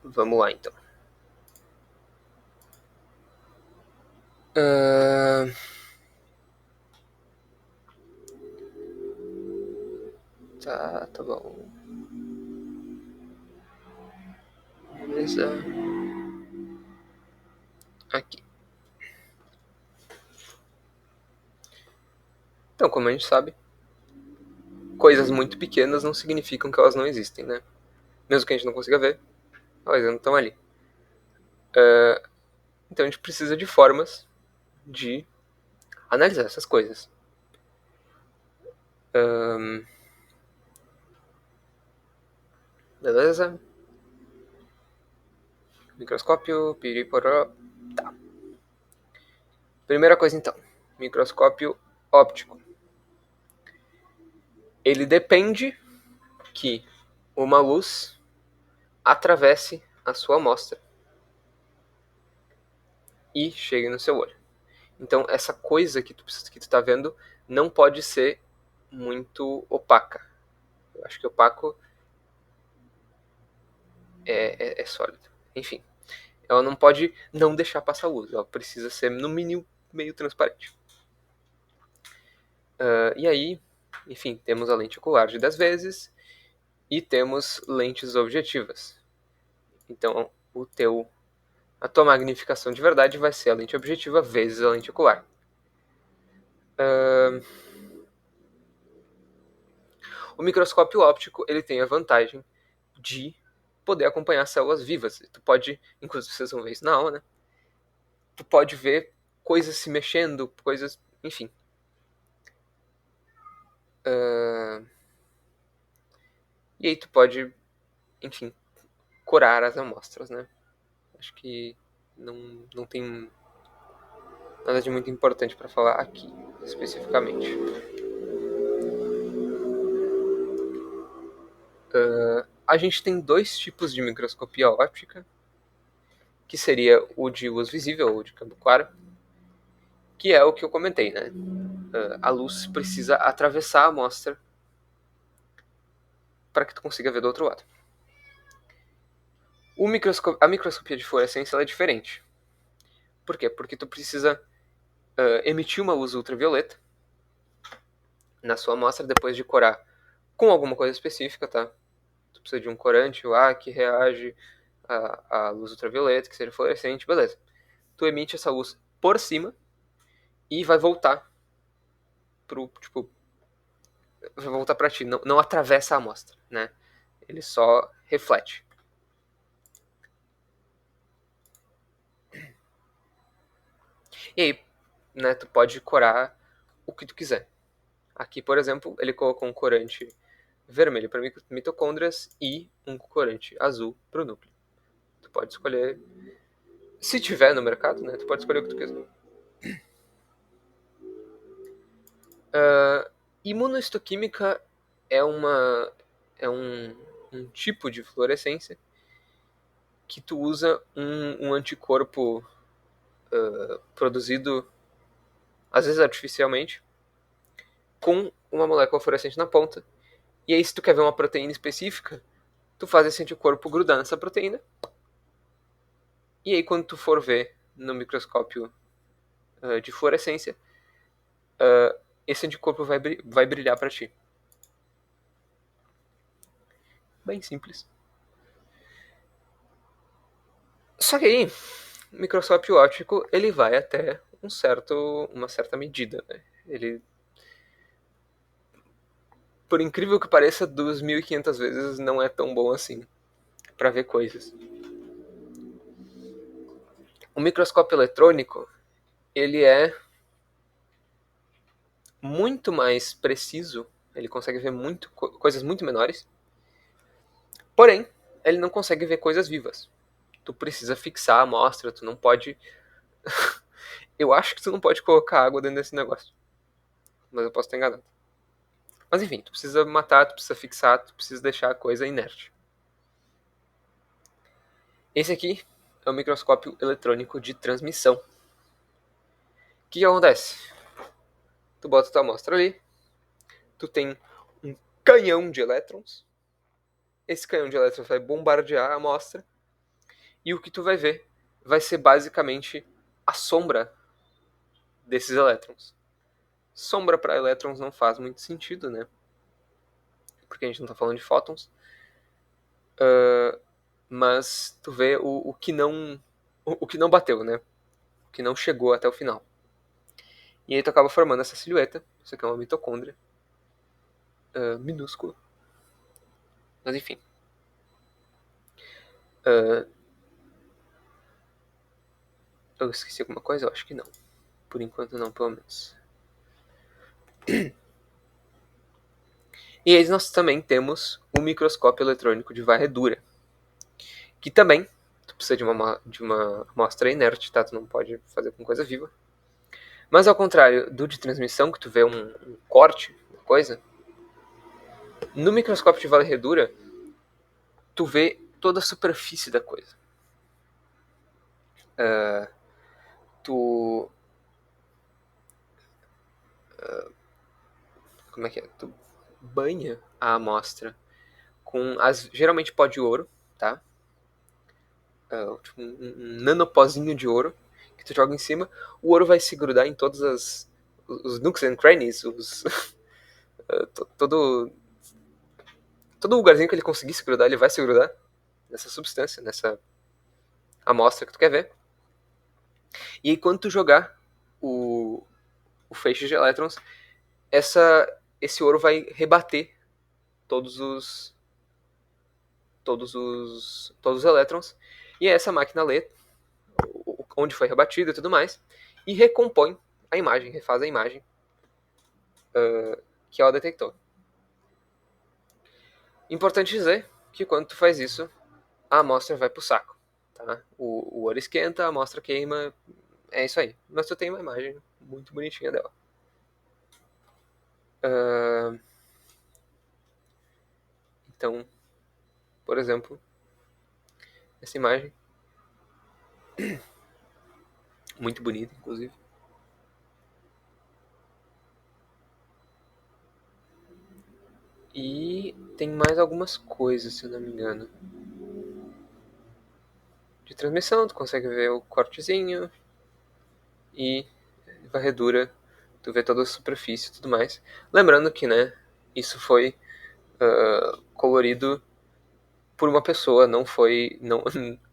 Vamos lá, então. Tá bom. Beleza. Aqui. Então, como a gente sabe, coisas muito pequenas não significam que elas não existem, né? Mesmo que a gente não consiga ver, elas não estão ali. Então a gente precisa de formas de analisar essas coisas. Beleza? Microscópio, piriporó. Tá. Primeira coisa então, microscópio óptico. Ele depende que uma luz atravesse a sua amostra e chegue no seu olho. Então essa coisa que tu tá vendo não pode ser muito opaca. Eu acho que opaco é sólido. Enfim, ela não pode não deixar passar luz. Ela precisa ser, no mínimo, meio transparente. E aí, enfim, temos a lente ocular de 10 vezes e temos lentes objetivas. Então, a tua magnificação de verdade vai ser a lente objetiva vezes a lente ocular. O microscópio óptico ele tem a vantagem de poder acompanhar células vivas. Tu pode, inclusive vocês vão ver isso na aula, né? Tu pode ver coisas se mexendo, coisas, enfim. E aí tu pode, enfim, curar as amostras, né? Acho que não tem nada de muito importante para falar aqui, especificamente. A gente tem dois tipos de microscopia óptica, que seria o de luz visível, ou de campo claro, que é o que eu comentei, né? A luz precisa atravessar a amostra para que tu consiga ver do outro lado. A microscopia de fluorescência é diferente. Por quê? Porque tu precisa emitir uma luz ultravioleta na sua amostra depois de corar com alguma coisa específica, tá? Tu precisa de um corante lá que reage à luz ultravioleta, que seja fluorescente, beleza. Tu emite essa luz por cima e vai voltar vai voltar para ti, não atravessa a amostra, né? Ele só reflete. E aí, né, tu pode corar o que tu quiser. Aqui, por exemplo, ele colocou um corante vermelho para mitocôndrias e um corante azul para o núcleo. Tu pode escolher, se tiver no mercado, né? Tu pode escolher o que tu quiser. Imunohistoquímica é um tipo de fluorescência que tu usa um anticorpo produzido, às vezes artificialmente, com uma molécula fluorescente na ponta. E aí, se tu quer ver uma proteína específica, tu faz esse anticorpo grudar nessa proteína. E aí, quando tu for ver no microscópio de fluorescência, esse anticorpo vai brilhar para ti. Bem simples. Só que aí, o microscópio óptico ele vai até uma certa medida. Né? Ele, por incrível que pareça, 2.500 vezes não é tão bom assim para ver coisas. O microscópio eletrônico ele é muito mais preciso, ele consegue ver coisas muito menores, porém, ele não consegue ver coisas vivas. Tu precisa fixar a amostra, tu não pode. Eu acho que tu não pode colocar água dentro desse negócio. Mas eu posso estar enganado. Mas enfim, tu precisa matar, tu precisa fixar, tu precisa deixar a coisa inerte. Esse aqui é o microscópio eletrônico de transmissão. O que acontece? Tu bota tua amostra ali, tu tem um canhão de elétrons. Esse canhão de elétrons vai bombardear a amostra e o que tu vai ver vai ser basicamente a sombra desses elétrons. Sombra para elétrons não faz muito sentido, né? Porque a gente não está falando de fótons. Mas tu vê o que não bateu, né? O que não chegou até o final. E aí tu acaba formando essa silhueta. Isso aqui é uma mitocôndria minúscula. Mas enfim. Eu esqueci alguma coisa? Eu acho que não. Por enquanto não, pelo menos. E aí nós também temos o microscópio eletrônico de varredura. Que também tu precisa de uma amostra inerte, tá? Tu não pode fazer com coisa viva. Mas ao contrário do de transmissão, que tu vê um corte, uma coisa, no microscópio de varredura, tu vê toda a superfície da coisa. Tu... Como é que é? Tu banha a amostra com geralmente pó de ouro, tá? Tipo um nanopozinho de ouro que tu joga em cima. O ouro vai se grudar em todas os nooks and crannies, todo lugarzinho que ele conseguir se grudar, ele vai se grudar nessa substância, nessa amostra que tu quer ver. E aí quando tu jogar o feixe de elétrons, esse ouro vai rebater todos os elétrons, e essa máquina lê onde foi rebatido e tudo mais, e recompõe a imagem, refaz a imagem que ela detectou. Importante dizer que quando tu faz isso, a amostra vai pro saco. Tá? O ouro esquenta, a amostra queima, é isso aí. Mas tu tem uma imagem muito bonitinha dela. Então, por exemplo, essa imagem, muito bonita, inclusive. E tem mais algumas coisas, se eu não me engano. De transmissão, tu consegue ver o cortezinho e varredura, tu vê toda a superfície e tudo mais. Lembrando que, né, isso foi colorido por uma pessoa, não foi... Não,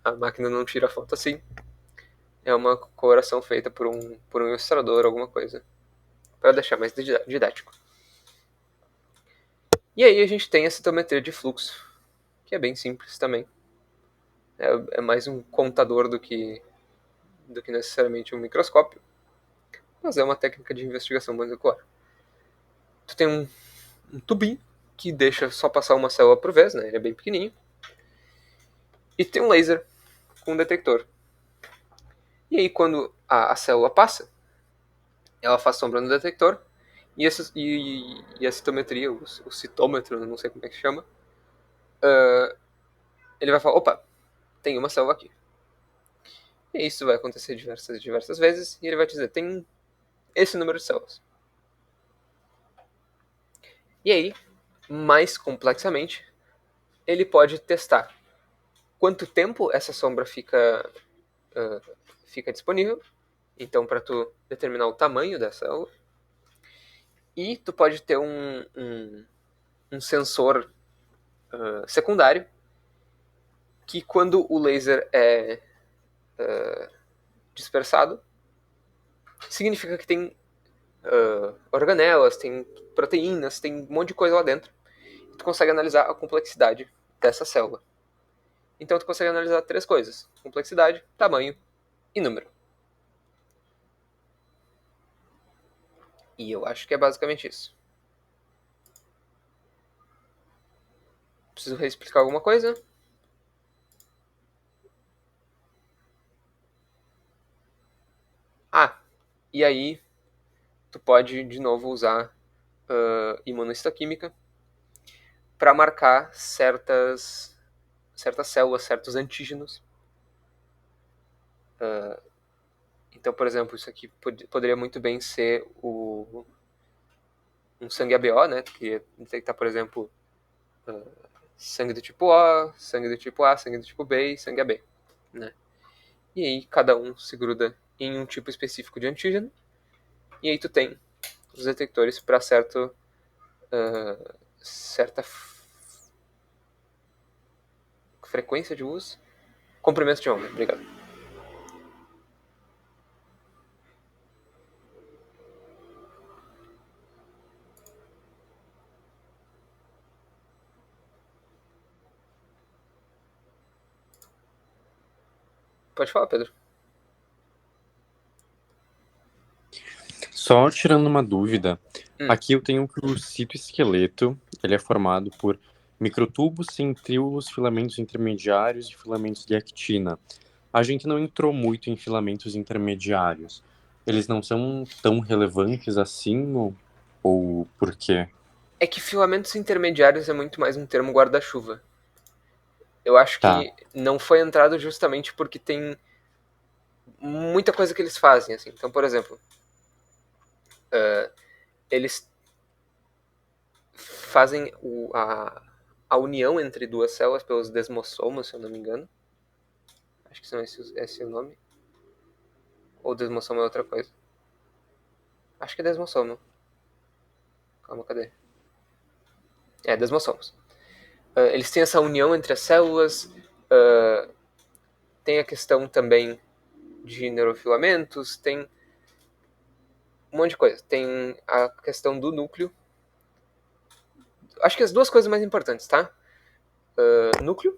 a máquina não tira foto assim. É uma coloração feita por um ilustrador, alguma coisa. Para deixar mais didático. E aí a gente tem a citometria de fluxo, que é bem simples também. É mais um contador do que necessariamente um microscópio. Mas é uma técnica de investigação molecular. Tu tem um tubinho que deixa só passar uma célula por vez, né? Ele é bem pequenininho. E tem um laser com um detector. E aí quando a célula passa, ela faz sombra no detector e a citometria, o citômetro, não sei como é que chama, ele vai falar, opa, tem uma célula aqui. E isso vai acontecer diversas vezes e ele vai te dizer, tem esse número de células. E aí, mais complexamente, ele pode testar quanto tempo essa sombra fica disponível, então para tu determinar o tamanho da célula. E tu pode ter um sensor secundário que quando o laser é dispersado, significa que tem organelas, tem proteínas, tem um monte de coisa lá dentro. E tu consegue analisar a complexidade dessa célula. Então tu consegue analisar 3 coisas: complexidade, tamanho e número. E eu acho que é basicamente isso. Preciso reexplicar alguma coisa? Ah, e aí tu pode de novo usar imunohistoquímica para marcar certas células, certos antígenos. Então, por exemplo, isso aqui poderia muito bem ser um sangue ABO, né? Que detectar, por exemplo, sangue do tipo O, sangue do tipo A, sangue do tipo B e sangue AB. né? E aí cada um se gruda em um tipo específico de antígeno, e aí tu tem os detectores para certa frequência de uso. Comprimento de onda, obrigado. Pode falar, Pedro. Só tirando uma dúvida, aqui eu tenho que o citoesqueleto, ele é formado por microtubos, centríolos, filamentos intermediários e filamentos de actina. A gente não entrou muito em filamentos intermediários. Eles não são tão relevantes assim, ou por quê? É que filamentos intermediários é muito mais um termo guarda-chuva. Eu acho Tá, que não foi entrado justamente porque tem muita coisa que eles fazem, assim. Então, por exemplo, eles fazem a união entre duas células pelos desmossomos, se eu não me engano. Acho que esse é o nome. Ou desmossomo é outra coisa. Acho que é desmossomo. Calma, cadê? É, desmossomos. Eles têm essa união entre as células. Tem a questão também de neurofilamentos. Tem um monte de coisa. Tem a questão do núcleo. Acho que as duas coisas mais importantes, tá? Núcleo.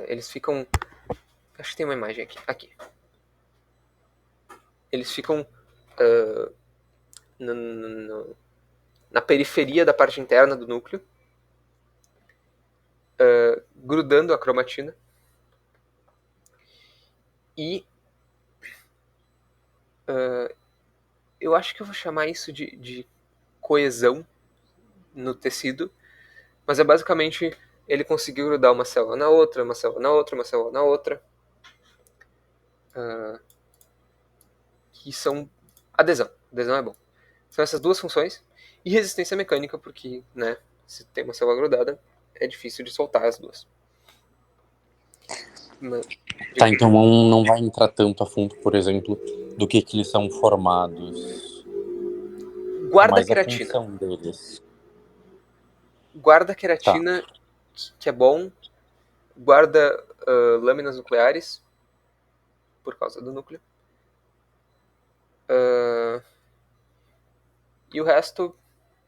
Eles ficam. Acho que tem uma imagem aqui. Aqui. Eles ficam no, no, na periferia da parte interna do núcleo, grudando a cromatina. E eu acho que eu vou chamar isso de coesão no tecido, mas é basicamente ele conseguiu grudar uma célula na outra, uma célula na outra, uma célula na outra, que são adesão. Adesão é bom. São essas duas funções. E resistência mecânica, porque, né, se tem uma célula grudada, é difícil de soltar as duas. tá, então não vai entrar tanto a fundo, por exemplo, do que eles são formados, Guarda mas a queratina. função deles. Guarda Tá. queratina, que é bom. Guarda lâminas nucleares, por causa do núcleo. E o resto,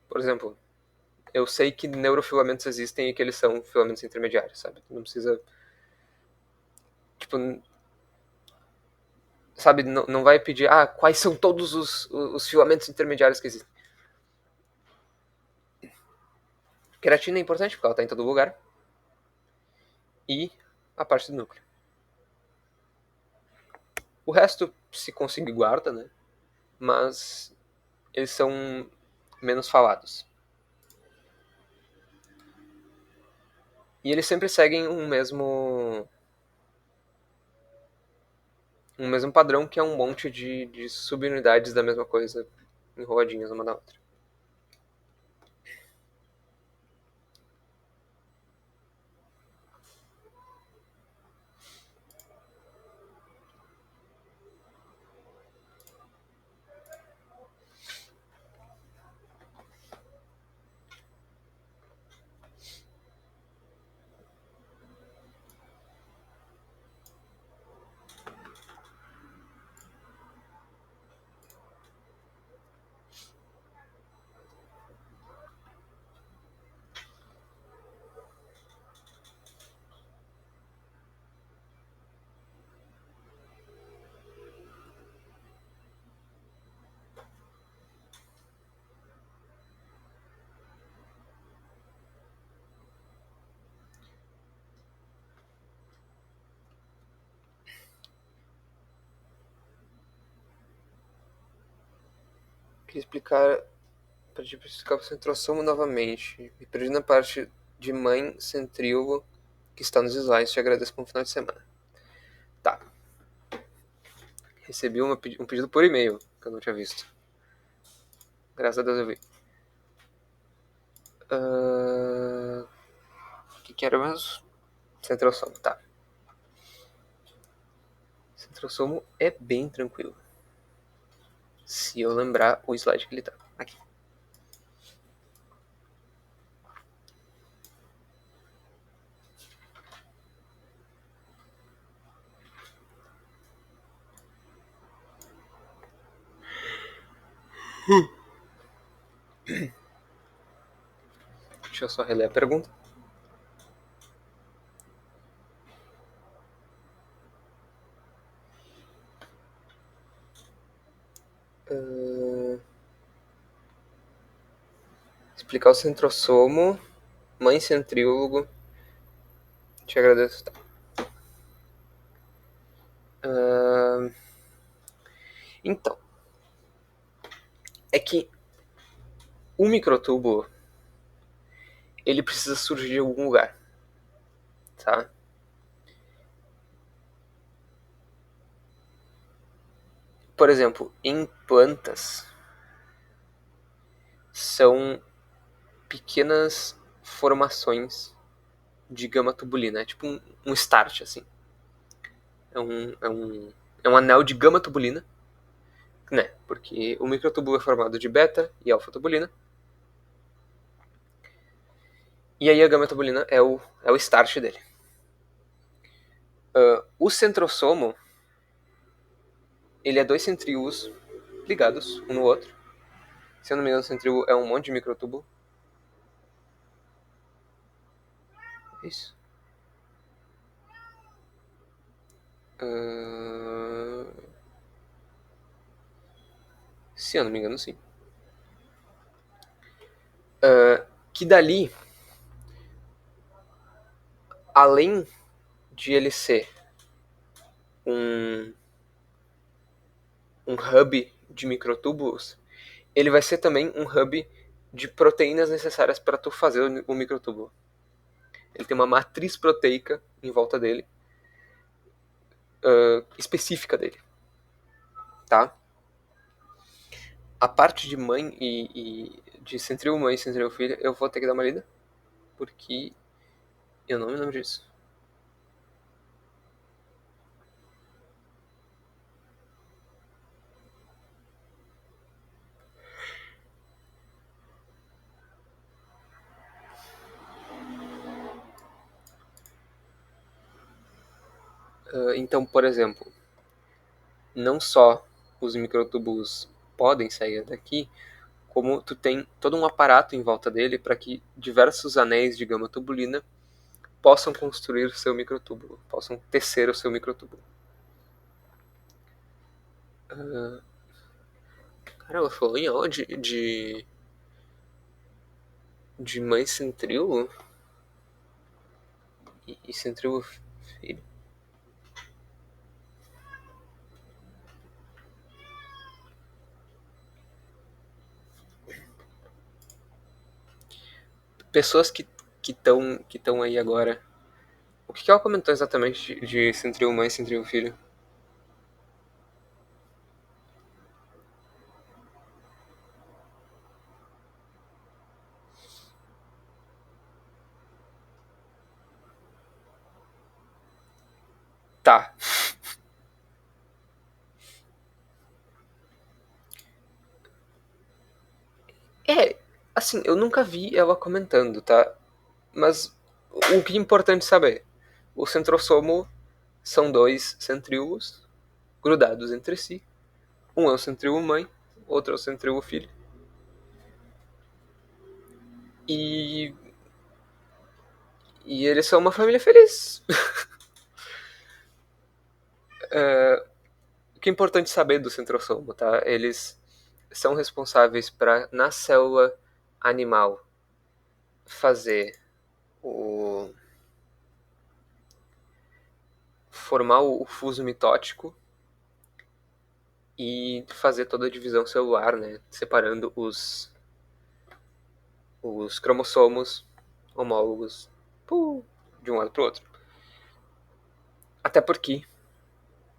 por exemplo, eu sei que neurofilamentos existem e que eles são filamentos intermediários, sabe? Não precisa. Tipo, sabe, não vai pedir, quais são todos os filamentos intermediários que existem. Queratina é importante porque ela está em todo lugar. E a parte do núcleo. O resto, se conseguir, guarda, né? Mas eles são menos falados. E eles sempre seguem um mesmo padrão, que é um monte de subunidades da mesma coisa enroladinhas uma na outra. Queria explicar, para explicar o centrossomo novamente. Me perdi na parte de mãe centríolo que está nos slides. Te agradeço por um final de semana. Tá. Recebi um pedido por e-mail que eu não tinha visto. Graças a Deus eu vi. O que era mesmo? Centrosomo, tá. Centrosomo é bem tranquilo. Se eu lembrar o slide que ele tá. Aqui. Deixa eu só reler a pergunta. Explicar o centrosomo, mãe centrílogo. Te agradeço. Tá. Então, é que o microtubo ele precisa surgir de algum lugar, tá? Por exemplo, em plantas são pequenas formações de gama tubulina, é tipo um start assim. É um anel de gama tubulina, né? Porque o microtubo é formado de beta e alfa tubulina. E aí a gama tubulina é o start dele. O centrosomo ele é dois centríolos ligados um no outro. Se eu não me engano, o centríolo é um monte de microtubo. Isso. Se eu não me engano, sim. Que dali, além de ele ser um hub de microtúbulos, ele vai ser também um hub de proteínas necessárias para tu fazer o microtúbulo. Ele tem uma matriz proteica em volta dele, específica dele, tá? A parte de mãe e de centríolo mãe e centríolo filha, eu vou ter que dar uma lida, porque eu não me lembro disso. Então, por exemplo, não só os microtúbulos podem sair daqui, como tu tem todo um aparato em volta dele para que diversos anéis de gama tubulina possam construir seu microtúbulo, possam tecer o seu microtúbulo. Cara, ela falou em aula de mãe centríolo e centríolo filho. Pessoas que estão aí agora. O que ela comentou exatamente de centríolo mãe e centríolo filho? Tá. Assim, eu nunca vi ela comentando, tá? Mas o que é importante saber? O centrosomo são dois centríolos grudados entre si. Um é o centríolo mãe, outro é o centríolo filho. E eles são uma família feliz. O que é importante saber do centrosomo, tá? Eles são responsáveis para, na célula animal, fazer o formar o fuso mitótico e fazer toda a divisão celular, né? Separando os cromossomos homólogos de um lado para o outro. Até porque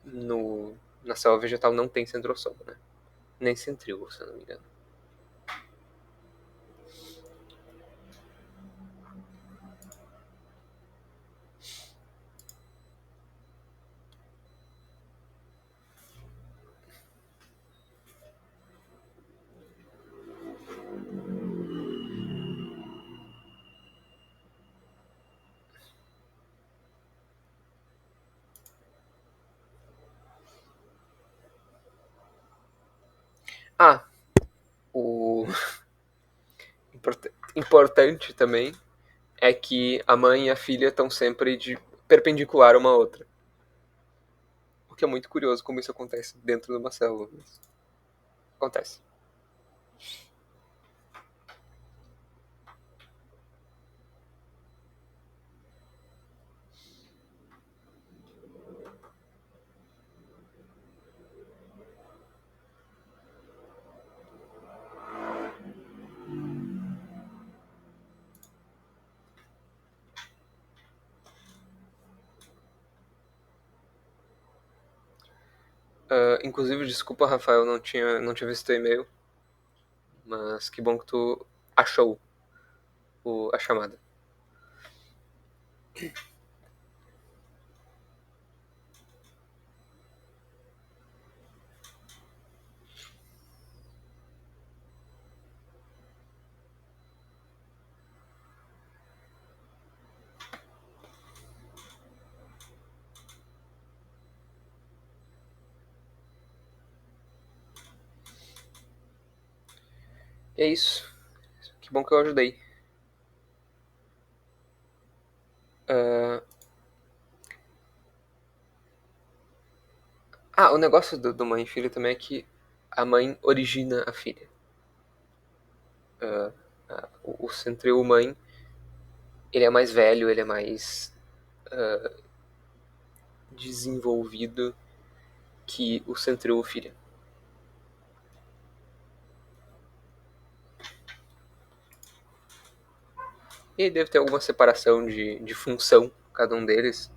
na célula vegetal não tem centrosomo, né? Nem centríolo, se eu não me engano. Ah, o importante também é que a mãe e a filha estão sempre perpendicular uma à outra. O que é muito curioso como isso acontece dentro de uma célula. Mas acontece. Inclusive, desculpa, Rafael, não tinha visto o e-mail, mas que bom que tu achou a chamada. E é isso. Que bom que eu ajudei. Uh, o negócio do mãe e filho também é que a mãe origina a filha. O Centril mãe, ele é mais velho, ele é mais desenvolvido que o Centril filha. E deve ter alguma separação de função, cada um deles.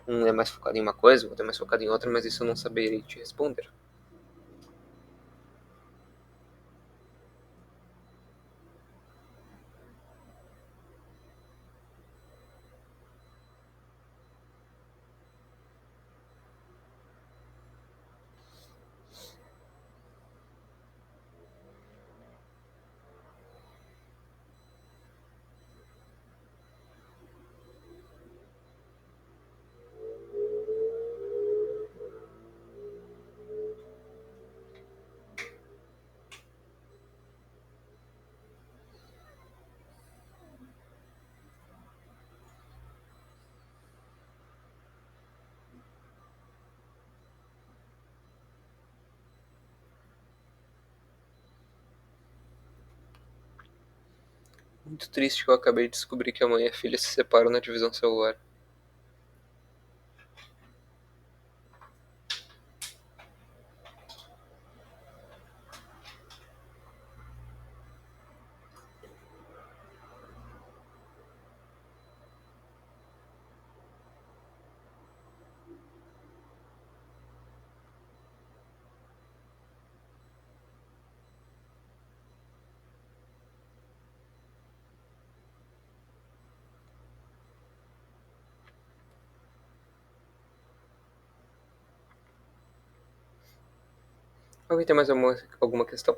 Um é mais focado em uma coisa, o outro é mais focado em outra, mas isso eu não saberia te responder. Muito triste que eu acabei de descobrir que a mãe e a filha se separam na divisão celular. Alguém tem mais alguma questão?